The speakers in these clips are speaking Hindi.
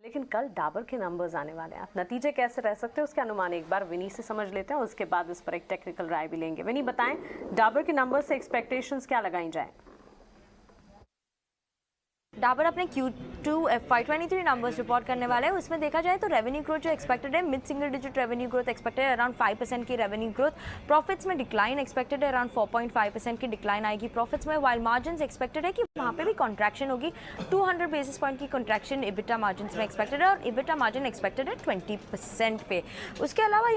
लेकिन कल डाबर के नंबर्स आने वाले हैं, आप नतीजे कैसे रह सकते हैं उसके अनुमान एक बार विनी से समझ लेते हैं, उसके बाद इस पर एक टेक्निकल राय भी लेंगे। विनी बताएं, डाबर के नंबर्स से एक्सपेक्टेशंस क्या लगाई जाए? डाबर अपने Q2 FY23 नंबर्स रिपोर्ट करने वाला है। उसमें देखा जाए तो रेवेन्यू ग्रोथ जो एक्सपेक्टेड है, mid single digit revenue growth expected है, अराउंड 5% की रेवेन्यू ग्रोथ। प्रॉफिट्स में डिक्लाइन एक्सपेक्टेड है, अराउंड 4.5% की डिक्लाइन आएगी प्रॉफिट्स में। वाइल मार्जिन्स एक्सपेक्टेड है कि वहाँ पे भी कॉन्ट्रैक्शन होगी, 200 बेसिस पॉइंट की कॉन्ट्रैक्शन इबिटा मार्जिन में एक्सपेक्टेड है, और इबिटा मार्जिन एक्सपेक्टेड है 20% पे। उसके अलावा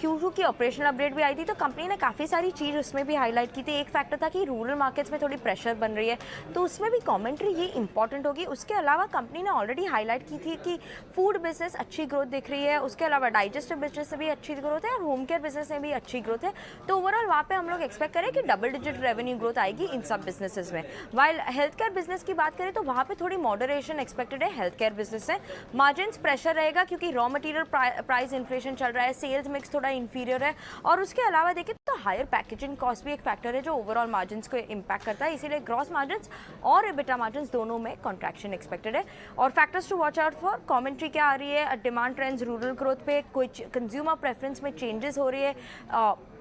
Q2 की ऑपरेशनल अपडेट भी आई थी, तो कंपनी ने काफ़ी सारी चीज़ उसमें भी हाईलाइट की थी। एक फैक्टर था कि रूरल मार्केट्स में थोड़ी प्रेशर बन रही है, तो उसमें भी कॉमेंट्री ये इंपॉर्टेंट होगी। उसके अलावा कंपनी ने ऑलरेडी हाईलाइट की थी कि फूड बिजनेस अच्छी ग्रोथ दिख रही है, उसके अलावा डाइजेस्टिव बिजनेस में भी अच्छी ग्रोथ है, और होम केयर बिजनेस में भी अच्छी ग्रोथ है। तो ओवरऑल वहाँ पे हम लोग एक्सपेक्ट करें कि डबल डिजिट रेवेन्यू ग्रोथ आएगी इन सब बिजनेसेस में। वाइल हेल्थ केयर बिजनेस की बात करें तो वहाँ पे थोड़ी मॉडरेशन एक्सपेक्टेड है हेल्थ केयर बिजनेस है। मार्जिन प्रेशर रहेगा क्योंकि रॉ मटेरियल प्राइस इन्फ्लेशन चल रहा है, सेल्स मिक्स थोड़ा इंफीरियर है, और उसके अलावा देखें तो हायर पैकेजिंग कॉस्ट भी एक फैक्टर है जो ओवरऑल मार्जिन को इम्पैक्ट करता है। इसीलिए ग्रॉस मार्जिन और एबिटा मार्जिन दोनों में कॉन्ट्रैक्शन एक्सपेक्टेड है। और factors to watch out for, commentary क्या आ रही है, डिमांड ट्रेंड्स रूरल ग्रोथ पे, कुछ कंज्यूमर प्रेफरेंस में चेंजेस हो रही है,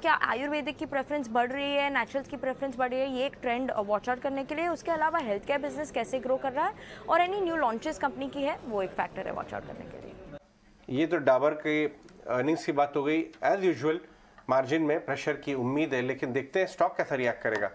क्या आयुर्वेदिक की प्रेफरेंस बढ़ रही है, नेचुरल्स की प्रेफरेंस बढ़ रही है, ये एक ट्रेंड वॉच आउट करने के लिए। उसके अलावा हेल्थ केयर बिजनेस कैसे ग्रो कर रहा है और एनी न्यू लॉन्चेस कंपनी की है, वो एक फैक्टर है वॉच आउट करने के लिए। ये तो डाबर के अर्निंग्स की बात हो गई। एज यूजुअल मार्जिन में प्रेशर की उम्मीद है, लेकिन देखते हैं स्टॉक कैसा रिएक्ट करेगा।